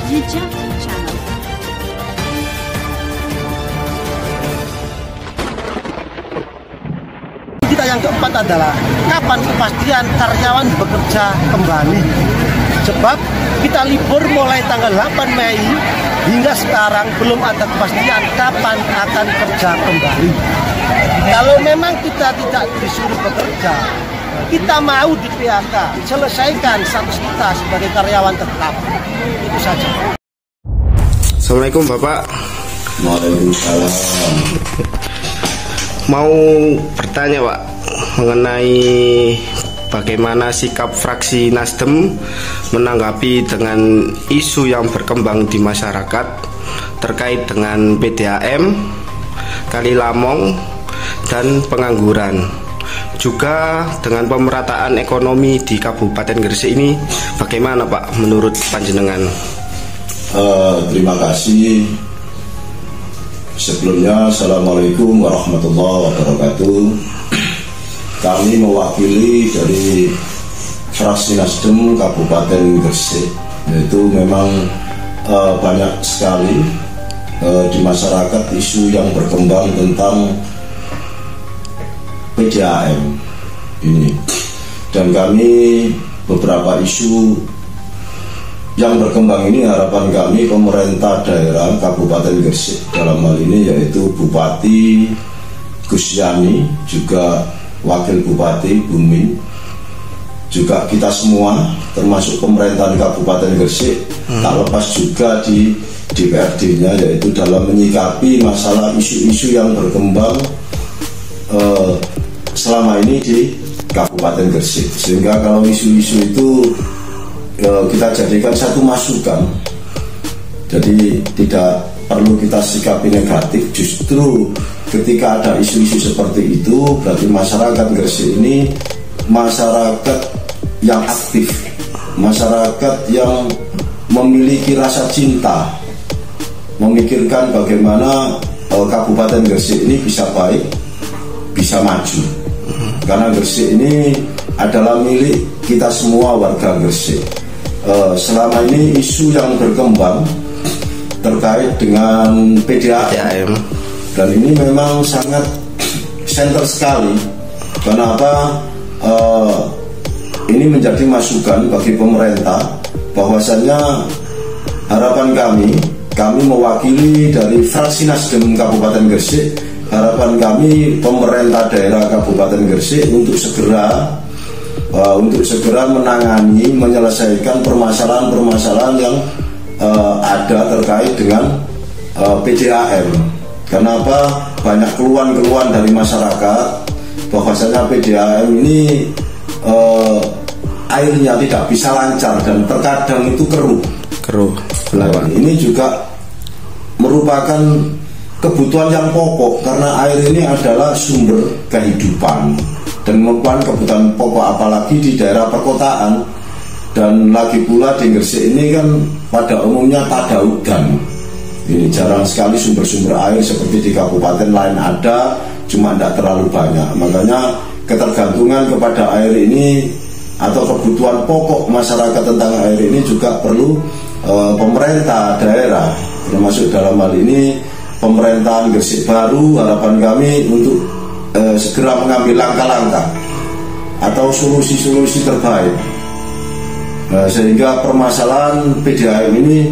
Jejak Channel. Kita yang keempat adalah kapan kepastian karyawan bekerja kembali. Sebab kita libur mulai tanggal 8 Mei hingga sekarang belum ada kepastian kapan akan kerja kembali. Kalau memang kita tidak disuruh bekerja, kita mau di PHK, selesaikan status kita sebagai karyawan tetap. Itu saja. Assalamualaikum Bapak. Waalaikumsalam. Mau bertanya Pak mengenai bagaimana sikap fraksi Nasdem menanggapi dengan isu yang berkembang di masyarakat terkait dengan PDAM, Kalilamong, dan pengangguran. Juga dengan pemerataan ekonomi di Kabupaten Gresik ini bagaimana Pak menurut panjenengan? Terima kasih. Sebelumnya, Assalamualaikum warahmatullahi wabarakatuh. Kami mewakili dari fraksi Nasdem Kabupaten Gresik, yaitu memang banyak sekali di masyarakat isu yang berkembang tentang PDAM ini, dan kami beberapa isu yang berkembang ini, harapan kami pemerintah daerah Kabupaten Gresik dalam hal ini yaitu Bupati Gus Yani, juga Wakil Bupati Bumin, juga kita semua termasuk pemerintahan Kabupaten Gresik, tak lepas juga di DPRD-nya, yaitu dalam menyikapi masalah isu-isu yang berkembang selama ini di Kabupaten Gresik. Sehingga kalau isu-isu itu kita jadikan satu masukan, jadi tidak perlu kita sikapi negatif. Justru ketika ada isu-isu seperti itu, berarti masyarakat Gresik ini masyarakat yang aktif, masyarakat yang memiliki rasa cinta, memikirkan bagaimana Kabupaten Gresik ini bisa baik, bisa maju. Karena Gresik ini adalah milik kita semua warga Gresik. Selama ini isu yang berkembang terkait dengan PDAM, dan ini memang sangat senter sekali. Kenapa? Ini menjadi masukan bagi pemerintah, bahwasannya harapan kami mewakili dari fraksi Nasdem Kabupaten Gresik, harapan kami pemerintah daerah Kabupaten Gresik untuk segera menangani, menyelesaikan permasalahan-permasalahan yang ada terkait dengan PDAM. Kenapa? Banyak keluhan-keluhan dari masyarakat bahwasanya PDAM ini airnya tidak bisa lancar dan terkadang itu keruh. Nah, ini juga merupakan kebutuhan yang pokok, karena air ini adalah sumber kehidupan dan merupakan kebutuhan pokok, apalagi di daerah perkotaan. Dan lagi pula di Gresik ini kan pada umumnya tak ada hujan. Ini jarang sekali sumber-sumber air seperti di kabupaten lain ada, cuma tidak terlalu banyak. Makanya ketergantungan kepada air ini atau kebutuhan pokok masyarakat tentang air ini juga perlu pemerintah daerah, termasuk dalam hal ini pemerintahan Gresik baru. Harapan kami untuk segera mengambil langkah-langkah atau solusi-solusi terbaik, sehingga permasalahan PDAM ini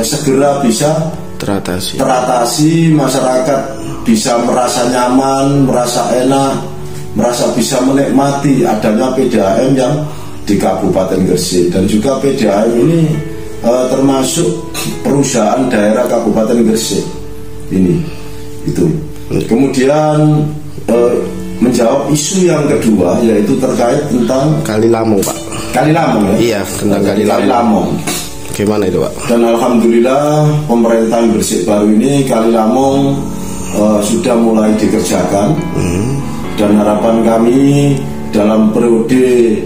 segera bisa teratasi, masyarakat bisa merasa nyaman, merasa enak, merasa bisa menikmati adanya PDAM yang di Kabupaten Gresik. Dan juga PDAM ini termasuk perusahaan daerah Kabupaten Gresik ini. Itu. Kemudian menjawab isu yang kedua, yaitu terkait tentang Kalilamong Pak. Kalilamong ya? Iya, tentang Kalilamong. Gimana itu Pak? Dan alhamdulillah pemerintahan Gresik baru ini Kalilamong sudah mulai dikerjakan. Dan harapan kami dalam periode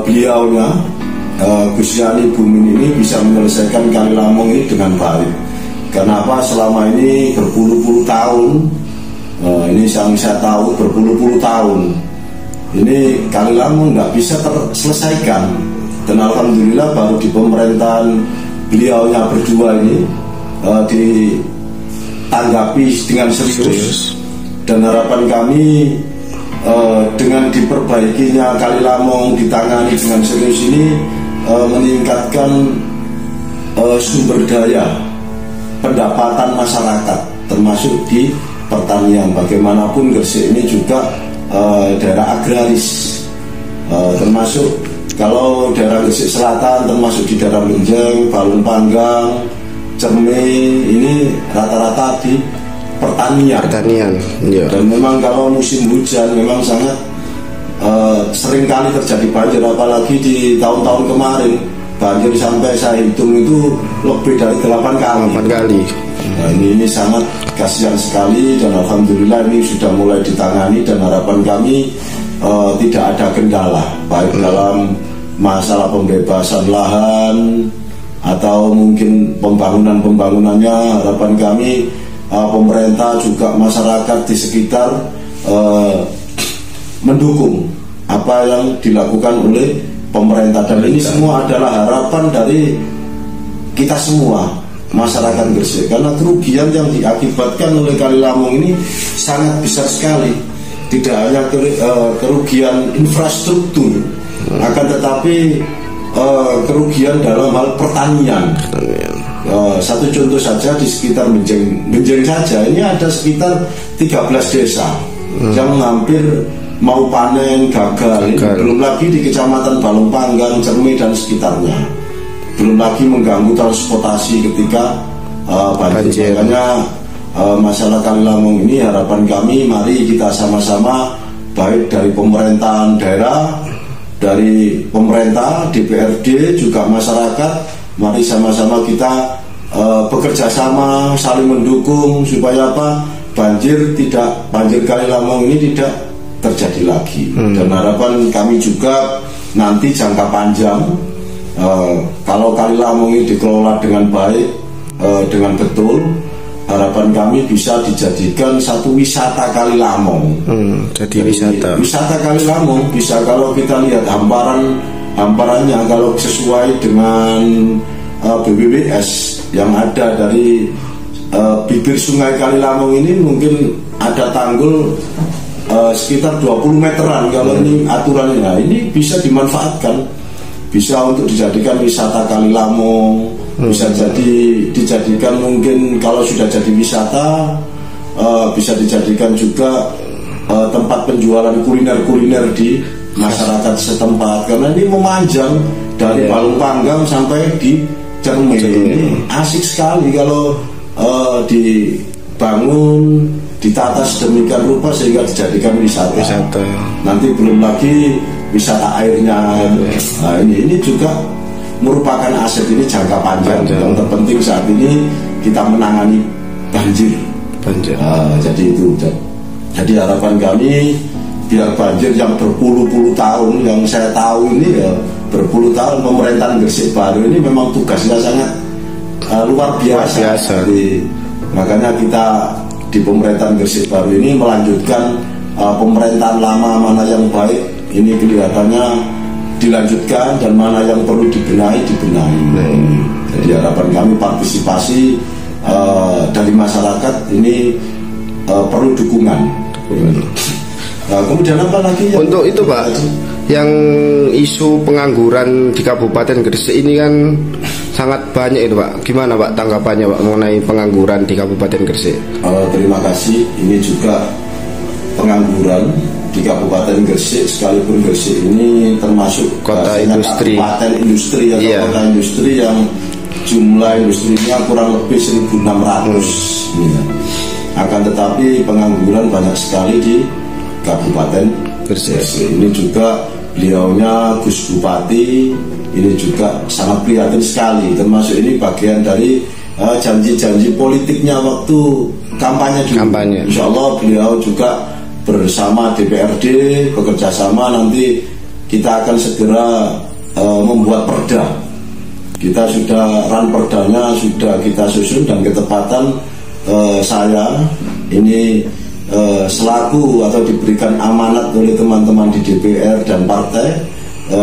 beliaunya Gus Yani Bumin ini bisa menyelesaikan Kalilamong ini dengan baik. Kenapa? Selama ini berpuluh-puluh tahun, ini yang saya tahu berpuluh-puluh tahun ini Kalilamong nggak bisa terselesaikan. Dan alhamdulillah baru di pemerintahan beliaunya berdua ini ditanggapi dengan serius. Dan harapan kami dengan diperbaikinya Kali Lamong ditangani dengan serius ini meningkatkan sumber daya pendapatan masyarakat, termasuk di pertanian. Bagaimanapun Gresik ini juga daerah agraris, termasuk kalau daerah Gresik Selatan, termasuk di daerah Benjeng, Balung Panggang, Cermai, ini rata-rata di pertanian. Ya. Dan memang kalau musim hujan memang sangat sering kali terjadi banjir, apalagi di tahun-tahun kemarin banjir sampai saya hitung itu lebih dari 8 kali. Nah, ini sangat kasihan sekali, dan alhamdulillah ini sudah mulai ditangani, dan harapan kami tidak ada kendala baik dalam masalah pembebasan lahan atau mungkin pembangunannya. Harapan kami pemerintah juga masyarakat di sekitar mendukung apa yang dilakukan oleh pemerintah, dan ini semua adalah harapan dari kita semua masyarakat Gresik, karena kerugian yang diakibatkan oleh Kali Lamong ini sangat besar sekali. Tidak hanya kerugian infrastruktur, akan tetapi kerugian dalam hal pertanian. Satu contoh saja, di sekitar Benjeng saja ini ada sekitar 13 desa yang hampir mau panen gagal. Belum lagi di Kecamatan Balung Panggang, Cermai dan sekitarnya. Belum lagi mengganggu transportasi ketika banjir. Makanya masalah Kali Lamong ini harapan kami, mari kita sama-sama, baik dari pemerintahan daerah, dari pemerintah, DPRD, juga masyarakat, mari sama-sama kita bekerja sama, saling mendukung supaya apa? Banjir Kali Lamong ini tidak terjadi lagi. Dan harapan kami juga nanti jangka panjang, kalau Kali Lamong ini dikelola dengan baik, dengan betul, harapan kami bisa dijadikan satu wisata Kali Lamong. Jadi wisata Kali Lamong bisa, kalau kita lihat hamparannya, kalau sesuai dengan BBWS yang ada dari bibir sungai Kali Lamong ini, mungkin ada tanggul sekitar 20 meteran kalau ini aturannya. Nah, ini bisa dimanfaatkan, bisa untuk dijadikan wisata Kali Lamong, bisa dijadikan mungkin kalau sudah jadi wisata, bisa dijadikan juga tempat penjualan kuliner di masyarakat setempat, karena ini memanjang dari Balung Panggang sampai di Cermai. Ini asik sekali kalau dibangun, ditata sedemikian rupa sehingga dijadikan wisata. Nanti belum lagi wisata airnya. Nah, ini juga merupakan aset, ini jangka panjang. Yang terpenting saat ini kita menangani banjir. Jadi itu. Jadi harapan kami, biar banjir yang berpuluh-puluh tahun, yang saya tahu ini ya berpuluh tahun, pemerintahan Gresik Baru ini memang tugasnya sangat luar biasa. Jadi, makanya kita di pemerintahan Gresik Baru ini melanjutkan pemerintahan lama, mana yang baik ini kelihatannya dilanjutkan, dan mana yang perlu dibenahi. Jadi harapan kami partisipasi dari masyarakat ini perlu dukungan. Kemudian apa lagi untuk itu Pak, yang isu pengangguran di Kabupaten Gresik ini kan sangat banyak itu Pak. Gimana Pak tanggapannya Pak mengenai pengangguran di Kabupaten Gresik? Terima kasih. Ini juga pengangguran di Kabupaten Gresik, sekalipun Gresik ini termasuk kota industri, kabupaten industri atau kota industri yang jumlah industrinya kurang lebih 1.600. Akan tetapi pengangguran banyak sekali di Kabupaten Gresik. Ini juga beliaunya Gus Bupati ini juga sangat prihatin sekali, termasuk ini bagian dari janji-janji politiknya waktu kampanye dulu. Insya Allah beliau juga bersama DPRD bekerja sama, nanti kita akan segera membuat perda. Kita sudah perdanya sudah kita susun, dan ketepatan saya ini selaku atau diberikan amanat oleh teman-teman di DPR dan partai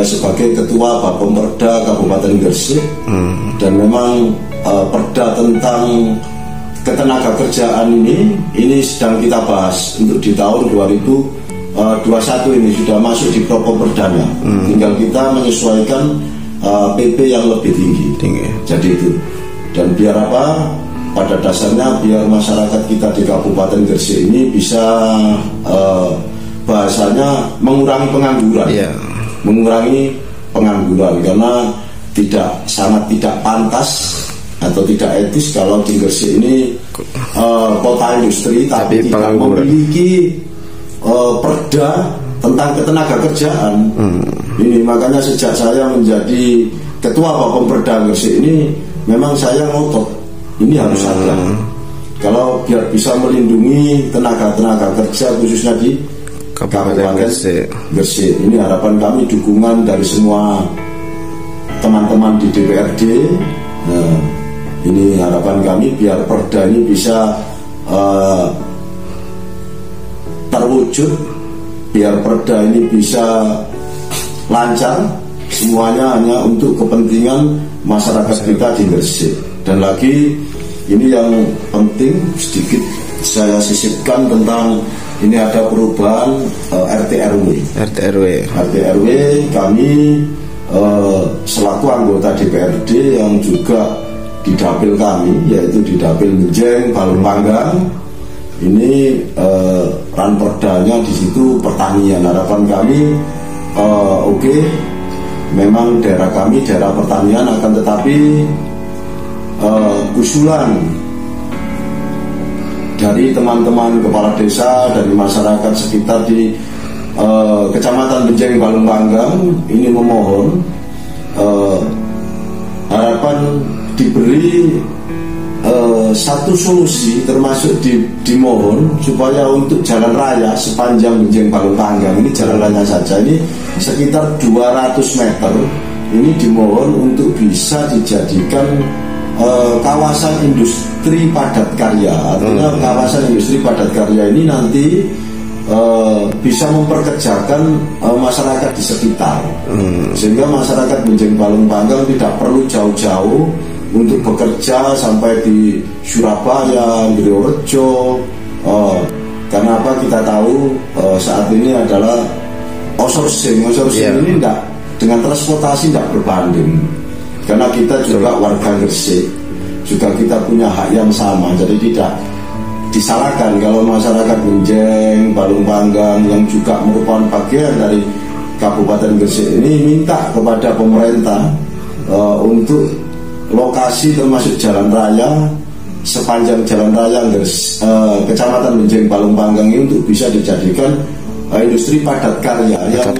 sebagai ketua Bapemperda Kabupaten Gresik, dan memang perda tentang ketenagakerjaan ini sedang kita bahas untuk di tahun 2021 ini sudah masuk di Propoperdanya. Tinggal kita menyesuaikan PP yang lebih tinggi. Jadi itu, dan biar apa? Pada dasarnya biar masyarakat kita di Kabupaten Gresik ini bisa bahasanya mengurangi pengangguran, mengurangi pengangguran, karena sangat tidak pantas atau tidak etis kalau di Gresik ini kota industri tapi tidak memiliki perda tentang ketenagakerjaan. Ini makanya sejak saya menjadi ketua Bapemperda Gresik ini memang saya ngotot ini harus ada, kalau biar bisa melindungi tenaga kerja khususnya di Kabupaten Gresik. Ini harapan kami, dukungan dari semua teman-teman di DPRD. Nah, ini harapan kami biar perda ini bisa terwujud, biar perda ini bisa lancar, semuanya hanya untuk kepentingan masyarakat kita di Gresik. Dan lagi ini yang penting sedikit saya sisipkan tentang ini ada perubahan RT RW. Kami selaku anggota DPRD yang juga di dapil kami, yaitu di dapil Menjeng Balung Panggang, ini ranperdanya di situ pertanian. Harapan kami memang daerah kami daerah pertanian, akan tetapi usulan dari teman-teman kepala desa, dari masyarakat sekitar di Kecamatan Menjeng Balung Panggang ini memohon harapan diberi satu solusi, termasuk dimohon supaya untuk jalan raya sepanjang Menjeng Balung Panggang ini, jalan raya saja ini sekitar 200 meter ini dimohon untuk bisa dijadikan kawasan industri padat karya. Artinya kawasan industri padat karya ini nanti bisa memperkerjakan masyarakat di sekitar, sehingga masyarakat Menjeng Balung Panggang tidak perlu jauh-jauh untuk bekerja sampai di Surabaya, Ngriyorejo. Karena apa? Kita tahu saat ini adalah outsourcing ini dengan transportasi tidak berbanding. Karena kita juga warga Gresik, juga kita punya hak yang sama, jadi tidak disalahkan kalau masyarakat Menjeng Balung Panggang yang juga merupakan bagian dari Kabupaten Gresik ini minta kepada pemerintah untuk lokasi termasuk jalan raya sepanjang jalan raya Kecamatan Menjeng Balung Panggang ini untuk bisa dijadikan industri padat karya yang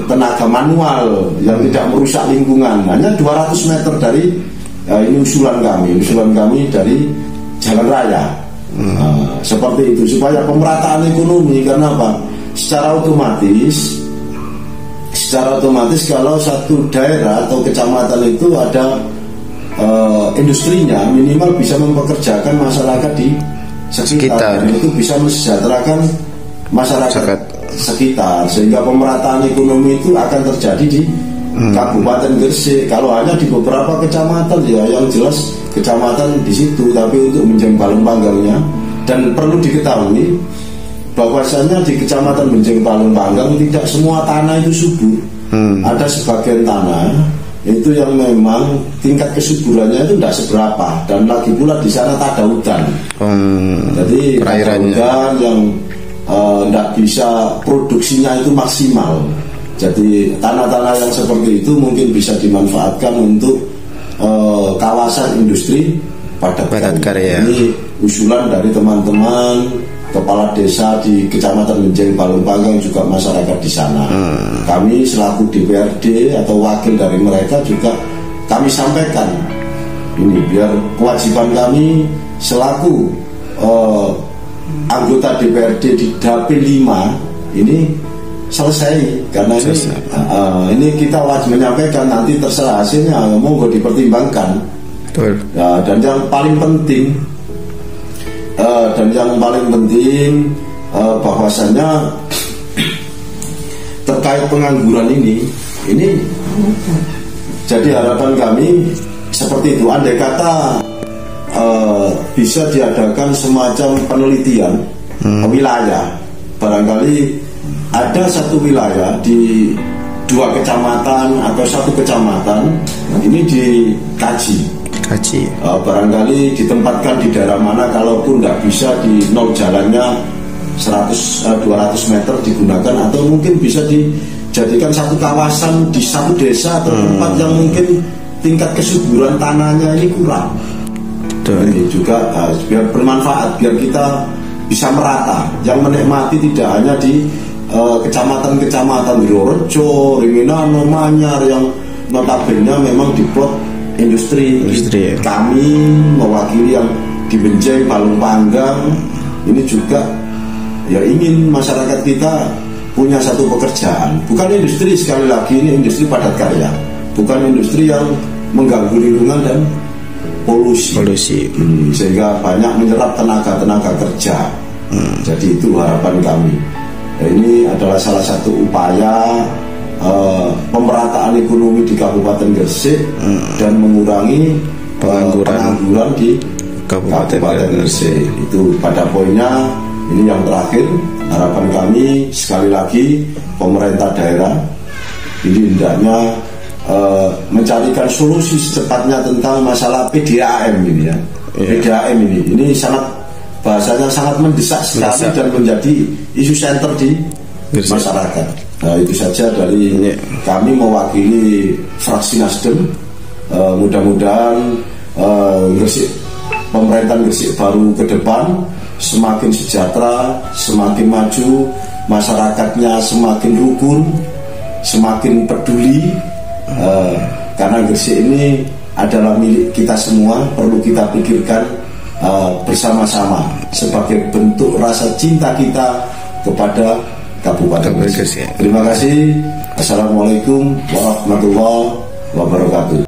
tenaga manual, yang tidak merusak lingkungan. Hanya 200 meter dari ini usulan kami dari jalan raya. Seperti itu supaya pemerataan ekonomi. Karena apa? Secara otomatis kalau satu daerah atau kecamatan itu ada industrinya, minimal bisa mempekerjakan masyarakat di sekitar. Dan itu bisa mesejahterakan masyarakat sekitar, sehingga pemerataan ekonomi itu akan terjadi di Kabupaten Gresik. Kalau hanya di beberapa kecamatan ya yang jelas kecamatan di situ, tapi untuk Menjeng Balung Panggangnya, dan perlu diketahui bahwasanya di Kecamatan Menjeng Balung Panggang tidak semua tanah itu subur. Ada sebagian tanah itu yang memang tingkat kesuburannya itu tidak seberapa, dan lagi pula di sana tak ada hutan. Jadi hutan yang tidak bisa produksinya itu maksimal. Jadi tanah-tanah yang seperti itu mungkin bisa dimanfaatkan untuk kawasan industri padat karya. Ini usulan dari teman-teman kepala desa di Kecamatan Menjeng Balung Panggang, juga masyarakat di sana. Kami selaku DPRD atau wakil dari mereka juga kami sampaikan ini biar kewajiban kami selaku anggota DPRD di Dapil 5 ini selesai. Karena ini kita wajib menyampaikan, nanti terserah hasilnya, monggo dipertimbangkan. Dan yang paling penting bahwasanya terkait pengangguran ini jadi harapan kami seperti itu. Andai kata bisa diadakan semacam penelitian wilayah, barangkali ada satu wilayah di 2 kecamatan atau 1 kecamatan ini dikaji. Barangkali ditempatkan di daerah mana, kalaupun tidak bisa di nol jalannya 200 meter digunakan, atau mungkin bisa dijadikan satu kawasan di satu desa atau tempat yang mungkin tingkat kesuburan tanahnya ini kurang. Ini juga biar bermanfaat, biar kita bisa merata, yang menikmati tidak hanya di kecamatan-kecamatan di Rejo, Ringinano, Manyar yang notabene memang diplot industri. Kami mewakili yang di Benjeng, Balung Panggang, ini juga ya ingin masyarakat kita punya satu pekerjaan, bukan industri, sekali lagi ini industri padat karya, bukan industri yang mengganggu lingkungan dan polusi. Sehingga banyak menyerap tenaga kerja. Jadi itu harapan kami. Ini adalah salah satu upaya pemerataan ekonomi di Kabupaten Gresik dan mengurangi pengangguran di Kabupaten Gresik. Itu pada poinnya. Ini yang terakhir, harapan kami sekali lagi pemerintah daerah ini hendaknya mencarikan solusi secepatnya tentang masalah PDAM ini ya. PDAM ini sangat, bahasanya sangat mendesak sekali dan menjadi isu senter di masyarakat. Nah, itu saja dari kami mewakili fraksi Nasdem. Mudah-mudahan pemerintahan Gresik baru ke depan semakin sejahtera, semakin maju, masyarakatnya semakin rukun, semakin peduli. Karena Gresik ini adalah milik kita semua, perlu kita pikirkan bersama-sama sebagai bentuk rasa cinta kita kepada Kabupaten Gresik. Terima kasih. Assalamualaikum warahmatullahi wabarakatuh.